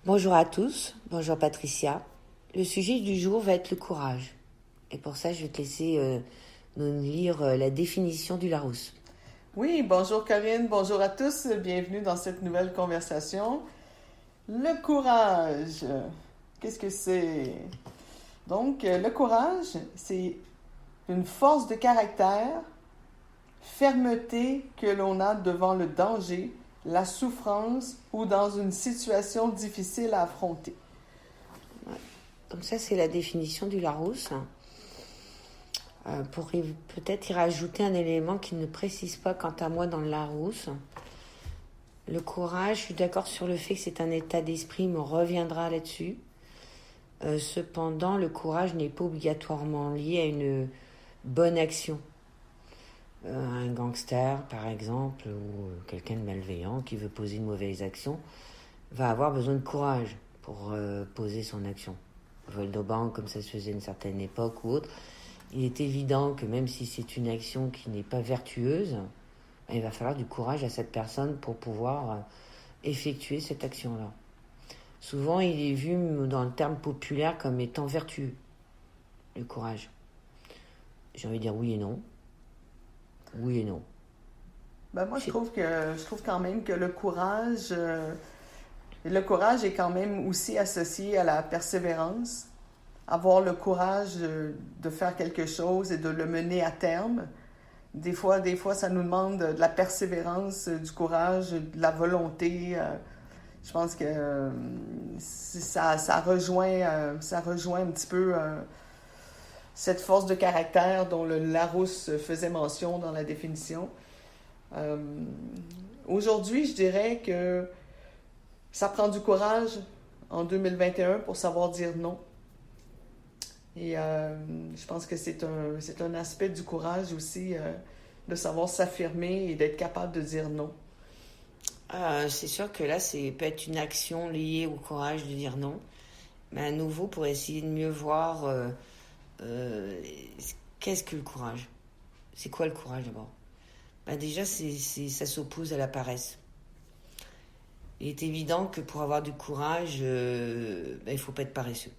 Bonjour à tous, bonjour Patricia. Le sujet du jour va être le courage. Et pour ça, je vais te laisser nous lire la définition du Larousse. Oui, bonjour Corinne, bonjour à tous, bienvenue dans cette nouvelle conversation. Le courage, qu'est-ce que c'est? Donc, le courage, c'est une force de caractère, fermeté que l'on a devant le danger, la souffrance ou dans une situation difficile à affronter. Ouais. Donc ça, c'est la définition du Larousse. Pour peut-être y rajouter un élément qui ne précise pas quant à moi dans le Larousse. Le courage, je suis d'accord sur le fait que c'est un état d'esprit, mais on reviendra là-dessus. Cependant, le courage n'est pas obligatoirement lié à une bonne action. Un gangster, par exemple, ou quelqu'un de malveillant qui veut poser une mauvaise action, va avoir besoin de courage pour poser son action. Vol de banque, comme ça se faisait à une certaine époque ou autre, il est évident que même si c'est une action qui n'est pas vertueuse, il va falloir du courage à cette personne pour pouvoir effectuer cette action-là. Souvent, il est vu dans le terme populaire comme étant vertueux, le courage. J'ai envie de dire oui et non. Oui et non. Moi, je trouve quand même que le courage est quand même aussi associé à la persévérance. Avoir le courage de faire quelque chose et de le mener à terme. Des fois, ça nous demande de la persévérance, du courage, de la volonté. Je pense que ça rejoint un petit peu cette force de caractère dont le Larousse faisait mention dans la définition. Aujourd'hui, je dirais que ça prend du courage en 2021 pour savoir dire non. Et je pense que c'est un aspect du courage aussi, de savoir s'affirmer et d'être capable de dire non. C'est sûr que là, c'est peut être une action liée au courage de dire non. Mais à nouveau, pour essayer de mieux voir qu'est-ce que le courage. C'est quoi le courage d'abord? Déjà, ça s'oppose à la paresse. Il est évident que pour avoir du courage, il ne faut pas être paresseux.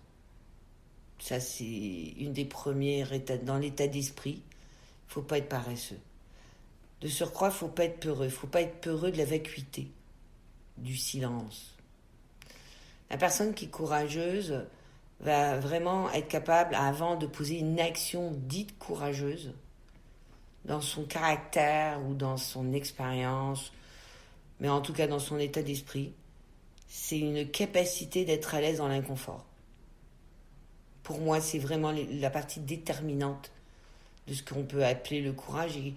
Ça, c'est une des premières étapes. Dans l'état d'esprit, il ne faut pas être paresseux. De surcroît, il ne faut pas être peureux. Il ne faut pas être peureux de la vacuité, du silence. La personne qui est courageuse va vraiment être capable, avant de poser une action dite courageuse, dans son caractère ou dans son expérience, mais en tout cas dans son état d'esprit, c'est une capacité d'être à l'aise dans l'inconfort. Pour moi, c'est vraiment la partie déterminante de ce qu'on peut appeler le courage. Et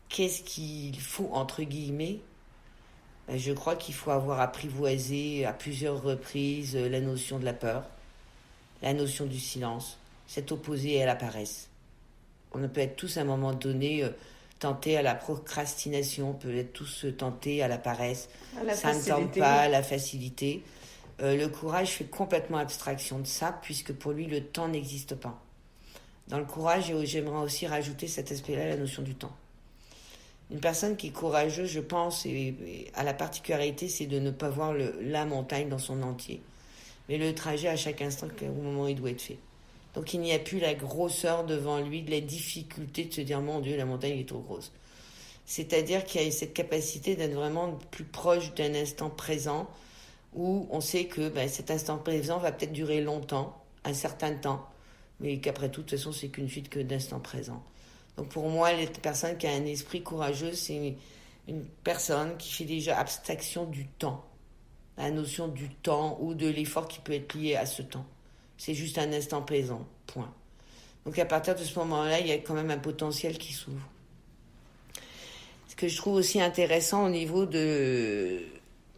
qu'est-ce qu'il faut, entre guillemets? Je crois qu'il faut avoir apprivoisé à plusieurs reprises la notion de la peur, la notion du silence, cet opposé à la paresse. On peut être tous à un moment donné tentés à la procrastination, on peut être tous tentés à la paresse, ça ne tente pas, à la facilité. Le courage fait complètement abstraction de ça, puisque pour lui, le temps n'existe pas. Dans le courage, j'aimerais aussi rajouter cet aspect-là, la notion du temps. Une personne qui est courageuse, je pense, et à la particularité, c'est de ne pas voir la montagne dans son entier, mais le trajet à chaque instant, au moment où il doit être fait. Donc il n'y a plus la grosseur devant lui, de la difficulté de se dire « Mon Dieu, la montagne est trop grosse ». C'est-à-dire qu'il y a cette capacité d'être vraiment plus proche d'un instant présent, où on sait que cet instant présent va peut-être durer longtemps, un certain temps, mais qu'après tout, de toute façon, c'est qu'une suite que d'instants présents. Donc pour moi, la personne qui a un esprit courageux, c'est une personne qui fait déjà abstraction du temps, la notion du temps ou de l'effort qui peut être lié à ce temps. C'est juste un instant présent, point. Donc à partir de ce moment-là, il y a quand même un potentiel qui s'ouvre. Ce que je trouve aussi intéressant au niveau de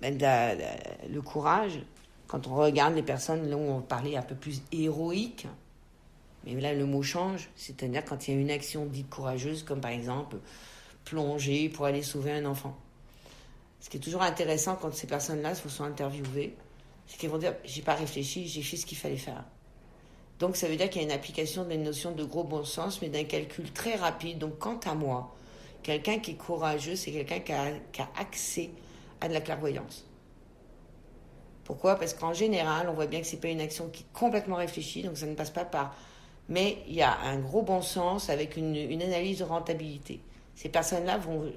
le courage, quand on regarde les personnes, là où on parlait un peu plus héroïque, mais là le mot change, c'est-à-dire quand il y a une action dite courageuse, comme par exemple plonger pour aller sauver un enfant. Ce qui est toujours intéressant quand ces personnes-là se sont interviewées, c'est qu'ils vont dire « j'ai pas réfléchi, j'ai fait ce qu'il fallait faire ». Donc ça veut dire qu'il y a une application d'une notion de gros bon sens, mais d'un calcul très rapide. Donc quant à moi, quelqu'un qui est courageux, c'est quelqu'un qui a accès à de la clairvoyance. Pourquoi? Parce qu'en général, on voit bien que c'est pas une action qui est complètement réfléchie, donc ça ne passe pas par... Mais il y a un gros bon sens avec une analyse de rentabilité. Ces personnes-là vont,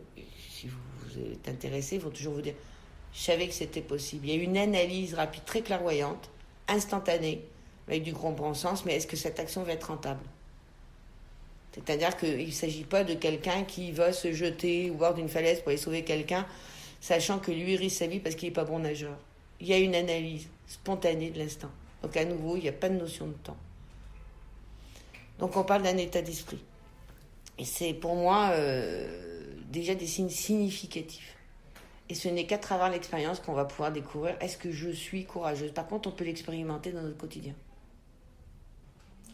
si vous êtes intéressé, vont toujours vous dire « Je savais que c'était possible ». Il y a une analyse rapide, très clairvoyante, instantanée, avec du gros bon sens, mais est-ce que cette action va être rentable? C'est-à-dire qu'il ne s'agit pas de quelqu'un qui va se jeter au bord d'une falaise pour aller sauver quelqu'un, sachant que lui risque sa vie parce qu'il n'est pas bon nageur. Il y a une analyse spontanée de l'instant. Donc à nouveau, il n'y a pas de notion de temps. Donc on parle d'un état d'esprit. Et c'est pour moi déjà des signes significatifs. Et ce n'est qu'à travers l'expérience qu'on va pouvoir découvrir est-ce que je suis courageuse. Par contre, on peut l'expérimenter dans notre quotidien.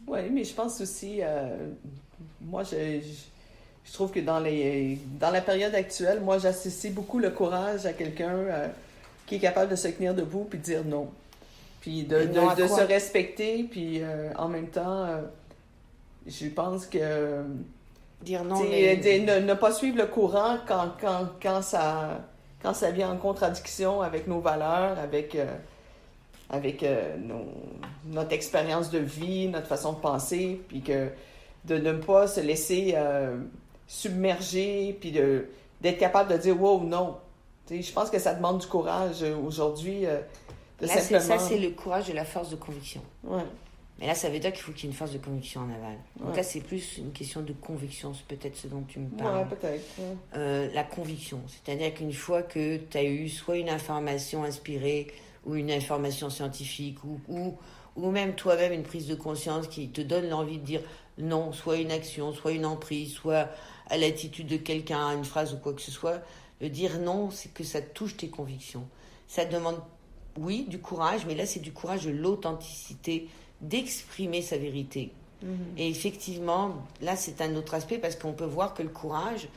Oui, mais je pense aussi, moi, je trouve que dans la période actuelle, moi, j'associe beaucoup le courage à quelqu'un qui est capable de se tenir debout puis de dire non. Puis de se respecter, puis en même temps, je pense que... Dire non, ne pas suivre le courant quand ça vient en contradiction avec nos valeurs, avec notre expérience de vie, notre façon de penser, puis que de ne pas se laisser submerger, puis d'être capable de dire « wow, non ». Je pense que ça demande du courage aujourd'hui de là, simplement... Ça, c'est le courage de la force de conviction. Ouais. Mais là, ça veut dire qu'il faut qu'il y ait une force de conviction en aval. Donc Ouais. là, c'est plus une question de conviction, c'est peut-être ce dont tu me parles. Ouais, peut-être. Ouais. La conviction, c'est-à-dire qu'une fois que tu as eu soit une information inspirée ou une information scientifique ou même toi-même une prise de conscience qui te donne l'envie de dire non, soit une action, soit une emprise, soit à l'attitude de quelqu'un, une phrase ou quoi que ce soit, de dire non, c'est que ça touche tes convictions. Ça demande, oui, du courage, mais là, c'est du courage de l'authenticité, d'exprimer sa vérité. Et effectivement, là, c'est un autre aspect parce qu'on peut voir que le courage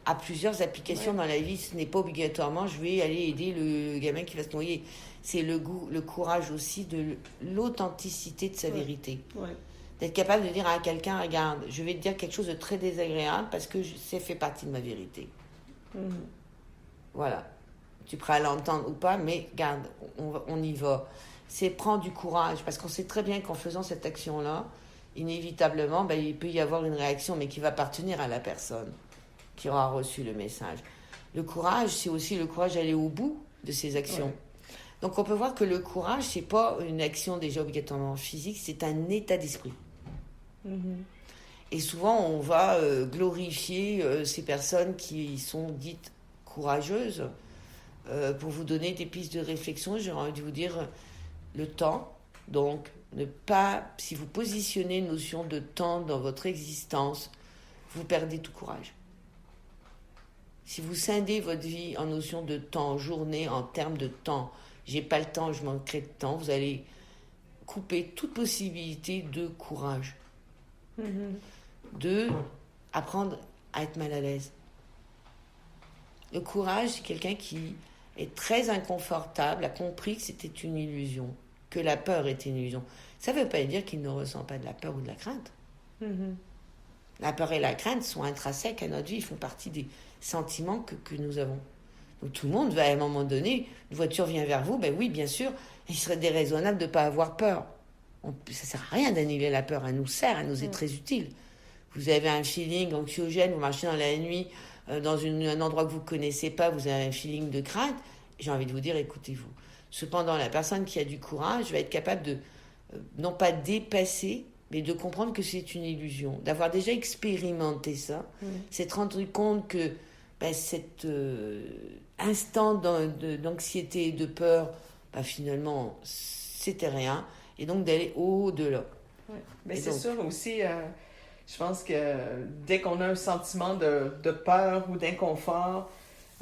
a plusieurs applications dans la vie. Ce n'est pas obligatoirement, je vais aller aider le gamin qui va se noyer. C'est le courage aussi de l'authenticité de sa vérité. Ouais. D'être capable de dire à quelqu'un, regarde, je vais te dire quelque chose de très désagréable parce que ça fait partie de ma vérité. Voilà. Tu es prêt à l'entendre ou pas, mais regarde, on y va. C'est prendre du courage, parce qu'on sait très bien qu'en faisant cette action-là, inévitablement, il peut y avoir une réaction, mais qui va appartenir à la personne qui aura reçu le message. Le courage, c'est aussi le courage d'aller au bout de ses actions. Ouais. Donc on peut voir que le courage, c'est pas une action déjà obligatoirement physique, c'est un état d'esprit. Et souvent, on va glorifier ces personnes qui sont dites courageuses. Pour vous donner des pistes de réflexion, j'ai envie de vous dire le temps. Donc, ne pas, si vous positionnez une notion de temps dans votre existence, vous perdez tout courage. Si vous scindez votre vie en notion de temps, journée, en termes de temps, j'ai pas le temps, je manquerai de temps, vous allez couper toute possibilité de courage. De apprendre à être mal à l'aise. Le courage, c'est quelqu'un qui est très inconfortable, a compris que c'était une illusion, que la peur était une illusion. Ça ne veut pas dire qu'il ne ressent pas de la peur ou de la crainte. La peur et la crainte sont intrinsèques à notre vie, ils font partie des sentiments que nous avons. Donc tout le monde va à un moment donné, une voiture vient vers vous, oui, bien sûr, il serait déraisonnable de ne pas avoir peur. Ça ne sert à rien d'annuler la peur, elle nous sert, elle nous est très utile. Vous avez un feeling anxiogène, vous marchez dans la nuit, dans un endroit que vous ne connaissez pas, vous avez un feeling de crainte, j'ai envie de vous dire, écoutez-vous. Cependant, la personne qui a du courage va être capable de, non pas dépasser, mais de comprendre que c'est une illusion. D'avoir déjà expérimenté ça, s'être rendu compte que cet instant d'anxiété et de peur, finalement, c'était rien, et donc d'aller au-delà. Ouais. Mais c'est donc, sûr aussi... Je pense que dès qu'on a un sentiment de peur ou d'inconfort,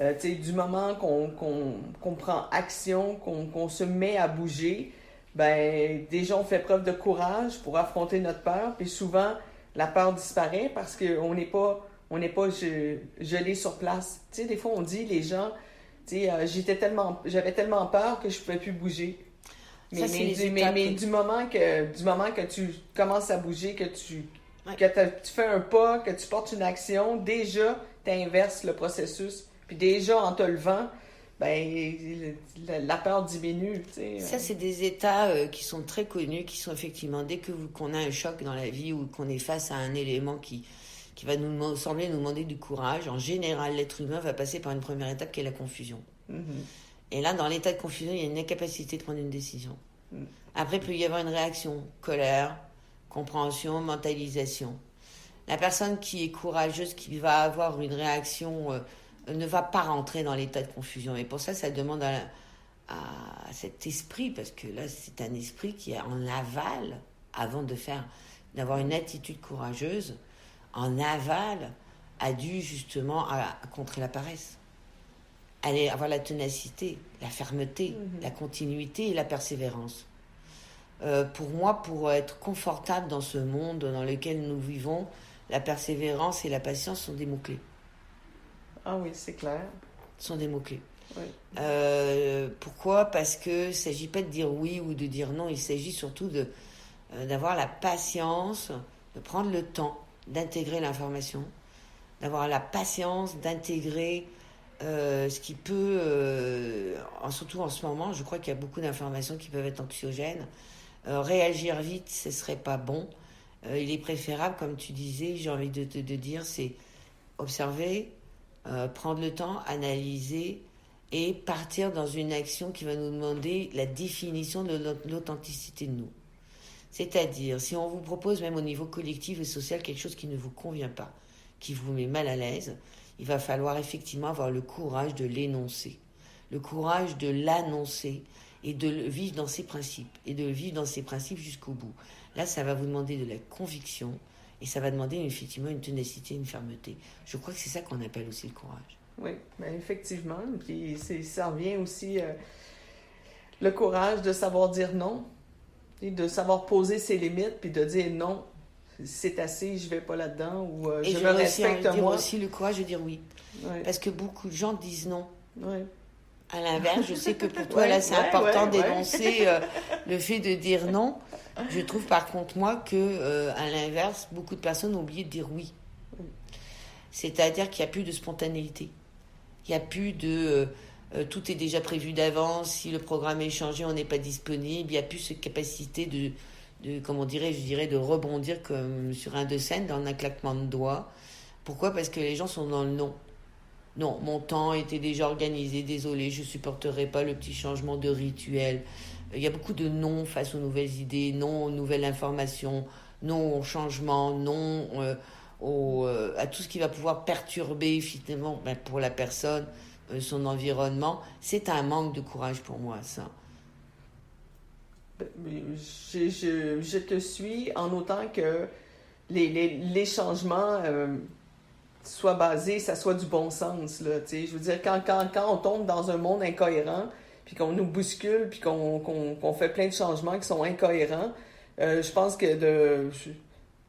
du moment qu'on prend action, qu'on se met à bouger, déjà on fait preuve de courage pour affronter notre peur. Puis souvent, la peur disparaît parce qu'on n'est pas gelé sur place. Des fois, on dit, les gens, j'avais tellement peur que je ne pouvais plus bouger. Mais du moment que tu commences à bouger, que tu fais un pas, que tu portes une action, déjà, tu inverses le processus. Puis déjà, en te levant, la peur diminue. Tu sais. Ça, c'est des états qui sont très connus, qui sont effectivement, qu'on a un choc dans la vie ou qu'on est face à un élément qui va sembler nous demander du courage, en général, l'être humain va passer par une première étape qui est la confusion. Et là, dans l'état de confusion, il y a une incapacité de prendre une décision. Après, il peut y avoir une réaction, colère, compréhension, mentalisation. La personne qui est courageuse, qui va avoir une réaction, ne va pas rentrer dans l'état de confusion. Et pour ça, ça demande à cet esprit, parce que là, c'est un esprit qui est en aval, avant d'avoir une attitude courageuse, en aval, a dû justement à contrer la paresse. Aller avoir la ténacité, la fermeté, la continuité et la persévérance. Pour moi, pour être confortable dans ce monde dans lequel nous vivons, la persévérance et la patience sont des mots-clés. Ah oui, c'est clair. Sont des mots-clés. Oui. Pourquoi ? Parce que il ne s'agit pas de dire oui ou de dire non, il s'agit surtout d'avoir la patience, de prendre le temps d'intégrer l'information, d'avoir la patience d'intégrer ce qui peut, surtout en ce moment, je crois qu'il y a beaucoup d'informations qui peuvent être anxiogènes. Réagir vite, ce ne serait pas bon. Il est préférable, comme tu disais, j'ai envie de dire, c'est observer, prendre le temps, analyser et partir dans une action qui va nous demander la définition de l'authenticité de nous. C'est-à-dire, si on vous propose, même au niveau collectif et social, quelque chose qui ne vous convient pas, qui vous met mal à l'aise, il va falloir effectivement avoir le courage de l'énoncer, le courage de l'annoncer et de le vivre dans ses principes, et de le vivre dans ses principes jusqu'au bout. Là, ça va vous demander de la conviction et ça va demander effectivement une ténacité, une fermeté. Je crois que c'est ça qu'on appelle aussi le courage. Oui, bien effectivement. Puis ça revient aussi le courage de savoir dire non, et de savoir poser ses limites, puis de dire non, c'est assez, je vais pas là-dedans, ou je me respecte moi. Et aussi le courage de dire oui. Oui. Parce que beaucoup de gens disent non. Oui. À l'inverse, je sais que pour toi, là, c'est important d'énoncer le fait de dire non. Je trouve par contre, moi, que à l'inverse, beaucoup de personnes ont oublié de dire oui. C'est-à-dire qu'il n'y a plus de spontanéité. Il n'y a plus de... tout est déjà prévu d'avance. Si le programme est changé, on n'est pas disponible. Il n'y a plus cette capacité de rebondir comme sur un de scène dans un claquement de doigts. Pourquoi ? Parce que les gens sont dans le non. Non, mon temps était déjà organisé, désolé, je ne supporterai pas le petit changement de rituel. Il y a beaucoup de non face aux nouvelles idées, non aux nouvelles informations, non au changement, non à tout ce qui va pouvoir perturber finalement pour la personne, son environnement. C'est un manque de courage pour moi, ça. Je te suis en autant que les changements... soit basé, ça soit du bon sens, là, tu sais. Je veux dire, quand on tombe dans un monde incohérent, puis qu'on nous bouscule, puis qu'on fait plein de changements qui sont incohérents, je pense que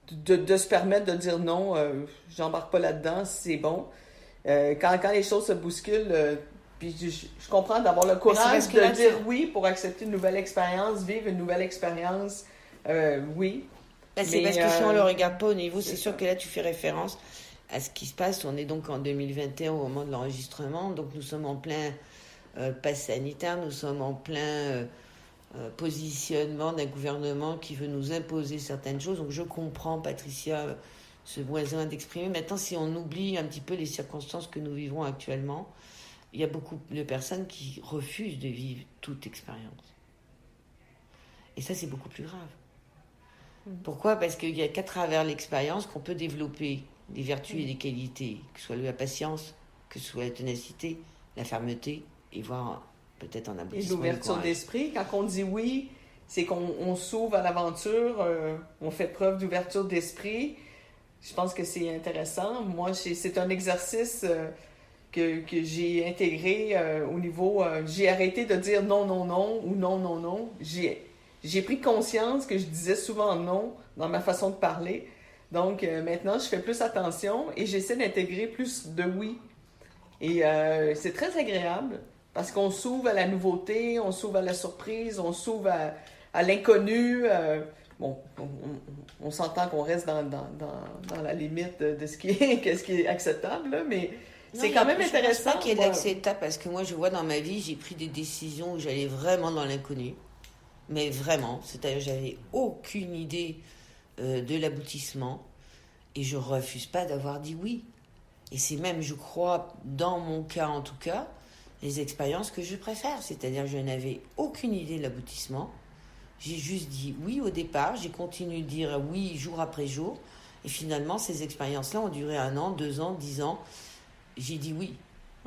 de se permettre de dire non, j'embarque pas là-dedans, c'est bon. Quand les choses se bousculent, puis je comprends d'avoir le courage de dire oui pour accepter une nouvelle expérience, vivre une nouvelle expérience, oui. C'est parce que si on le regarde pas au niveau, c'est sûr que là tu fais référence à ce qui se passe. On est donc en 2021 au moment de l'enregistrement, donc nous sommes en plein pass sanitaire, nous sommes en plein positionnement d'un gouvernement qui veut nous imposer certaines choses. Donc je comprends, Patricia, ce besoin d'exprimer. Maintenant, si on oublie un petit peu les circonstances que nous vivons actuellement, il y a beaucoup de personnes qui refusent de vivre toute expérience. Et ça, c'est beaucoup plus grave. Pourquoi ? Parce qu'il n'y a qu'à travers l'expérience qu'on peut développer des vertus et des qualités, que ce soit la patience, que ce soit la ténacité, la fermeté, et voir peut-être en aboutissement. Et l'ouverture d'esprit. Quand on dit oui, c'est qu'on s'ouvre à l'aventure, on fait preuve d'ouverture d'esprit. Je pense que c'est intéressant. Moi, c'est un exercice que j'ai intégré au niveau... j'ai arrêté de dire non, non, non ou non, non, non. J'ai pris conscience que je disais souvent non dans ma façon de parler. Donc, maintenant, je fais plus attention et j'essaie d'intégrer plus de oui. Et c'est très agréable parce qu'on s'ouvre à la nouveauté, on s'ouvre à la surprise, on s'ouvre à l'inconnu. Bon, on s'entend qu'on reste dans la limite de ce qui est acceptable, là, mais c'est quand même intéressant. Je pense pas qu'il y ait d'acceptable, parce que moi, je vois dans ma vie, j'ai pris des décisions où j'allais vraiment dans l'inconnu. Mais vraiment, c'est-à-dire j'avais aucune idée de l'aboutissement. Et je refuse pas d'avoir dit oui. Et c'est même, je crois, dans mon cas en tout cas, les expériences que je préfère. C'est-à-dire je n'avais aucune idée de l'aboutissement. J'ai juste dit oui au départ. J'ai continué de dire oui jour après jour. Et finalement, ces expériences-là ont duré 1 an, 2 ans, 10 ans. J'ai dit oui.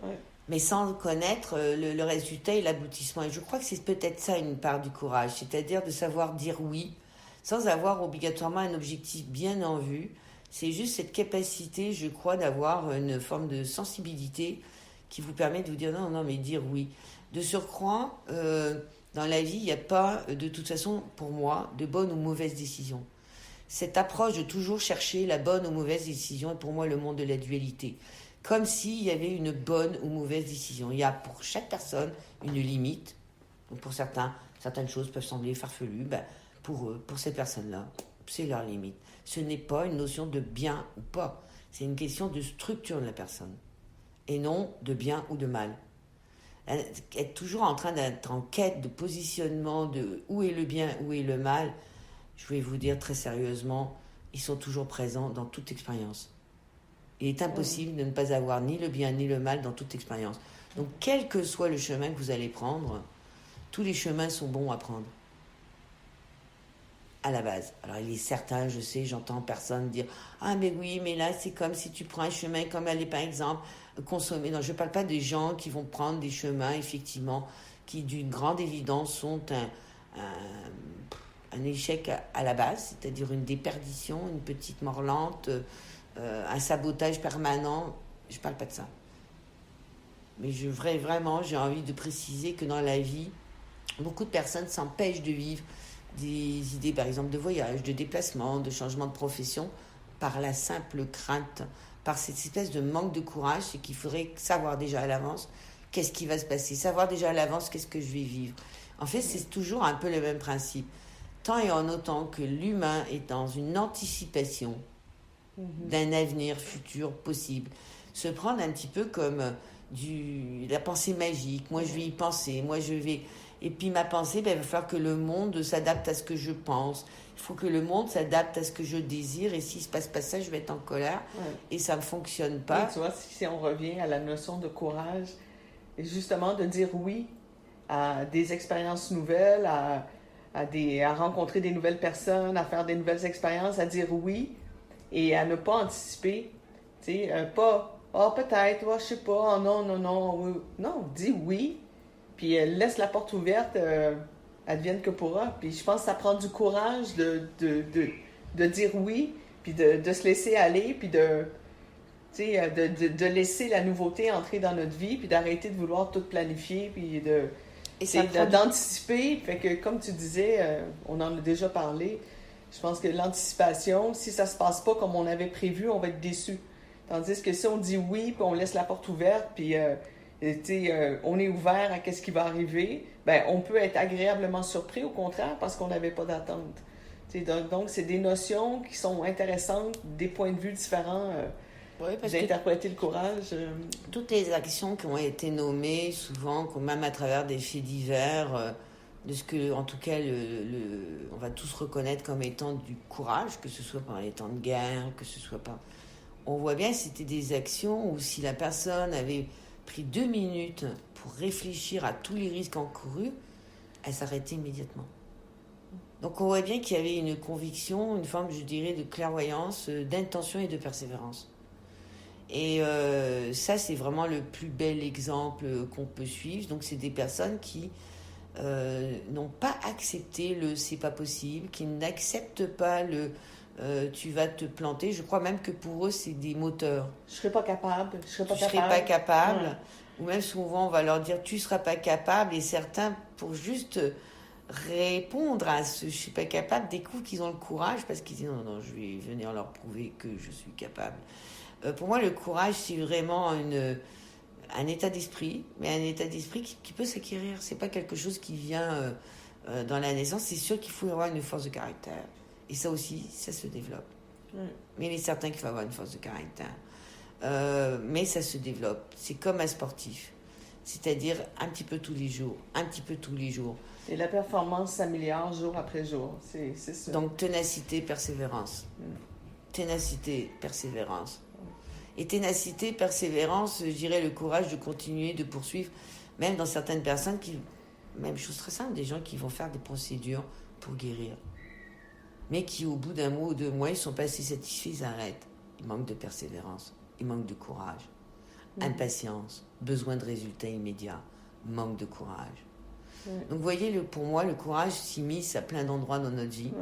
Ouais. Mais sans connaître le résultat et l'aboutissement. Et je crois que c'est peut-être ça une part du courage. C'est-à-dire de savoir dire oui sans avoir obligatoirement un objectif bien en vue. C'est juste cette capacité, je crois, d'avoir une forme de sensibilité qui vous permet de vous dire non, mais dire oui. De surcroît, dans la vie, il n'y a pas, de toute façon, pour moi, de bonne ou mauvaise décision. Cette approche de toujours chercher la bonne ou mauvaise décision est pour moi le monde de la dualité. Comme s'il y avait une bonne ou mauvaise décision. Il y a pour chaque personne une limite. Donc pour certaines choses peuvent sembler farfelues. Pour ces personnes-là, c'est leur limite. Ce n'est pas une notion de bien ou pas. C'est une question de structure de la personne. Et non de bien ou de mal. Être toujours en train d'être en quête de positionnement de où est le bien, où est le mal, je vais vous dire très sérieusement, ils sont toujours présents dans toute expérience. Il est impossible de ne pas avoir ni le bien ni le mal dans toute expérience. Donc quel que soit le chemin que vous allez prendre, tous les chemins sont bons à prendre. À la base. Alors il est certain, je sais, j'entends personne dire « Ah mais oui, mais là c'est comme si tu prends un chemin comme aller par exemple consommer. » Non, je ne parle pas des gens qui vont prendre des chemins effectivement qui d'une grande évidence sont un échec à la base, c'est-à-dire une déperdition, une petite mort lente, un sabotage permanent. Je ne parle pas de ça. Mais vraiment, j'ai envie de préciser que dans la vie, beaucoup de personnes s'empêchent de vivre des idées, par exemple, de voyage, de déplacement, de changement de profession, par la simple crainte, par cette espèce de manque de courage. C'est qu'il faudrait savoir déjà à l'avance qu'est-ce qui va se passer, savoir déjà à l'avance qu'est-ce que je vais vivre. En fait, c'est toujours un peu le même principe. Tant et en autant que l'humain est dans une anticipation d'un avenir futur possible, se prendre un petit peu comme la pensée magique. Moi, je vais y penser, moi, je vais... Et puis ma pensée, il va falloir que le monde s'adapte à ce que je pense. Il faut que le monde s'adapte à ce que je désire. Et s'il ne se passe pas ça, je vais être en colère. Ouais. Et ça ne fonctionne pas. Et tu vois, si on revient à la notion de courage, et justement de dire oui à des expériences nouvelles, à rencontrer des nouvelles personnes, à faire des nouvelles expériences, à dire oui et à ne pas anticiper. Tu sais, pas « Ah, peut-être, je sais pas, oh, non. Oui. » Non, dis oui. Puis laisse la porte ouverte, advienne que pourra. Puis je pense que ça prend du courage de dire oui, puis de se laisser aller, puis de laisser la nouveauté entrer dans notre vie, puis d'arrêter de vouloir tout planifier, puis d'anticiper. Fait que comme tu disais, on en a déjà parlé, je pense que l'anticipation, si ça se passe pas comme on avait prévu, on va être déçu. Tandis que si on dit oui, puis on laisse la porte ouverte, puis... on est ouvert à ce qui va arriver, on peut être agréablement surpris, au contraire, parce qu'on n'avait pas d'attente. Donc, c'est des notions qui sont intéressantes, des points de vue différents d'interpréter le courage. Toutes les actions qui ont été nommées, souvent, même à travers des faits divers, de ce que, en tout cas, on va tous reconnaître comme étant du courage, que ce soit par les temps de guerre, que ce soit par... On voit bien que c'était des actions où si la personne avait pris 2 minutes pour réfléchir à tous les risques encourus, elle s'arrêtait immédiatement. Donc on voit bien qu'il y avait une conviction, une forme, je dirais, de clairvoyance, d'intention et de persévérance. Et ça, c'est vraiment le plus bel exemple qu'on peut suivre. Donc c'est des personnes qui n'ont pas accepté le « c'est pas possible », qui n'acceptent pas le tu vas te planter. Je crois même que pour eux, c'est des moteurs. Je serais pas capable. Je serais pas capable. Ouais. Ou même souvent, on va leur dire tu seras pas capable. Et certains, pour juste répondre à ce je suis pas capable, découvrent qu'ils ont le courage parce qu'ils disent non, je vais venir leur prouver que je suis capable. Pour moi, le courage, c'est vraiment un état d'esprit, mais un état d'esprit qui peut s'acquérir. C'est pas quelque chose qui vient dans la naissance. C'est sûr qu'il faut avoir une force de caractère. Et ça aussi, ça se développe. Mais il est certain qu'il faut avoir une force de caractère. mais ça se développe. C'est comme un sportif. C'est-à-dire un petit peu tous les jours, un petit peu tous les jours. Et la performance s'améliore jour après jour, c'est ça. Donc ténacité, persévérance. Ténacité, persévérance. Et ténacité, persévérance, je dirais le courage de continuer, de poursuivre, même dans certaines personnes qui, même chose très simple, des gens qui vont faire des procédures pour guérir. Mais qui, au bout d'un mois ou 2 mois, ils sont pas assez satisfaits, ils arrêtent. Ils manquent de persévérance, ils manquent de courage, impatience, besoin de résultats immédiats, manque de courage. Donc, vous voyez, pour moi, le courage s'immisce à plein d'endroits dans notre vie.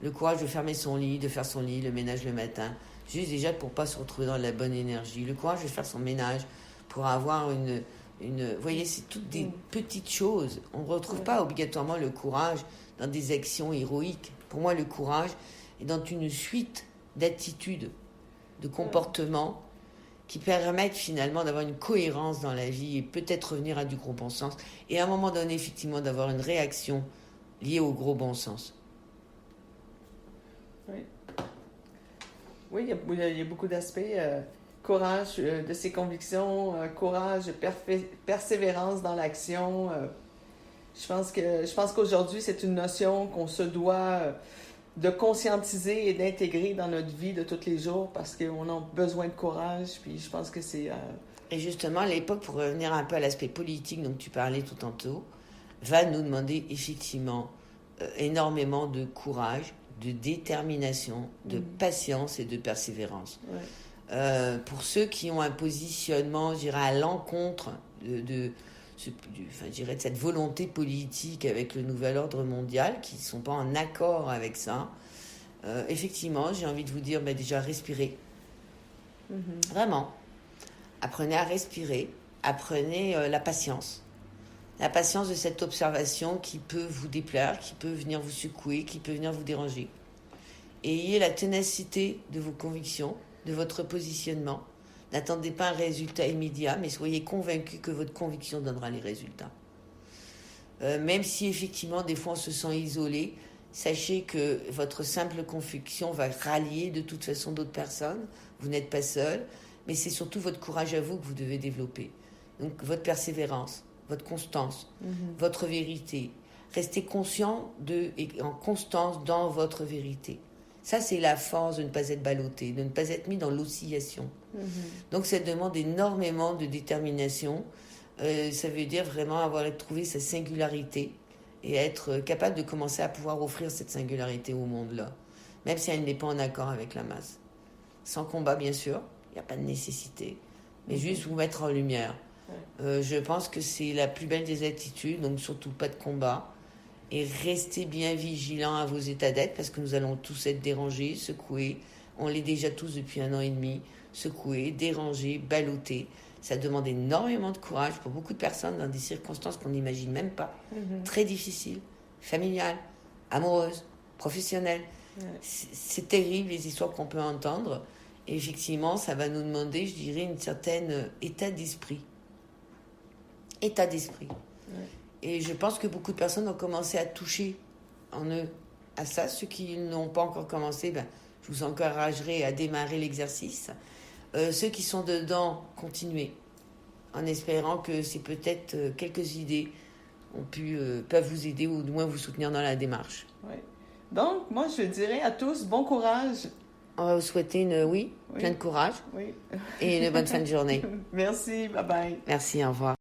Le courage de fermer son lit, de faire son lit, le ménage le matin, juste déjà pour pas se retrouver dans la bonne énergie. Le courage de faire son ménage pour avoir une vous voyez, c'est toutes des petites choses. On ne retrouve pas obligatoirement le courage dans des actions héroïques. Pour moi, le courage est dans une suite d'attitudes, de comportements qui permettent finalement d'avoir une cohérence dans la vie et peut-être revenir à du gros bon sens. Et à un moment donné, effectivement, d'avoir une réaction liée au gros bon sens. Oui, il y a beaucoup d'aspects. Courage de ses convictions, courage, persévérance dans l'action. Je pense qu'aujourd'hui, c'est une notion qu'on se doit de conscientiser et d'intégrer dans notre vie de tous les jours parce qu'on a besoin de courage. Puis je pense que c'est... Et justement, à l'époque, pour revenir un peu à l'aspect politique dont tu parlais tout tantôt, va nous demander effectivement énormément de courage, de détermination, de patience et de persévérance. Pour ceux qui ont un positionnement, je dirais, à l'encontre de cette volonté politique avec le nouvel ordre mondial, qui ne sont pas en accord avec ça, effectivement, j'ai envie de vous dire, déjà, respirez. Vraiment. Apprenez à respirer. Apprenez la patience. La patience de cette observation qui peut vous déplaire, qui peut venir vous secouer, qui peut venir vous déranger. Et ayez la ténacité de vos convictions, de votre positionnement. N'attendez pas un résultat immédiat, mais soyez convaincus que votre conviction donnera les résultats. Même si effectivement, des fois, on se sent isolé, sachez que votre simple conviction va rallier de toute façon d'autres personnes. Vous n'êtes pas seul, mais c'est surtout votre courage à vous que vous devez développer. Donc, votre votre constance, votre vérité. Restez conscient et en constance dans votre vérité. Ça, c'est la force de ne pas être ballotté, de ne pas être mis dans l'oscillation. Donc, ça demande énormément de détermination. Ça veut dire vraiment avoir trouvé sa singularité et être capable de commencer à pouvoir offrir cette singularité au monde-là, même si elle n'est pas en accord avec la masse. Sans combat, bien sûr, il n'y a pas de nécessité, mais juste vous mettre en lumière. Je pense que c'est la plus belle des attitudes, donc surtout pas de combat. Et restez bien vigilants à vos états d'être parce que nous allons tous être dérangés, secoués. On l'est déjà tous depuis 1 an et demi, secoués, dérangés, ballottés. Ça demande énormément de courage pour beaucoup de personnes dans des circonstances qu'on n'imagine même pas. Très difficiles, familiales, amoureuses, professionnelles. C'est terrible les histoires qu'on peut entendre. Et effectivement, ça va nous demander, je dirais, une certaine état d'esprit. État d'esprit. Et je pense que beaucoup de personnes ont commencé à toucher en eux à ça. Ceux qui n'ont pas encore commencé, je vous encouragerai à démarrer l'exercice. Ceux qui sont dedans, continuez. En espérant que c'est peut-être quelques idées peuvent vous aider ou du moins vous soutenir dans la démarche. Donc, moi, je dirais à tous, bon courage. On va vous souhaiter plein de courage et une bonne fin de journée. Merci, bye-bye. Merci, au revoir.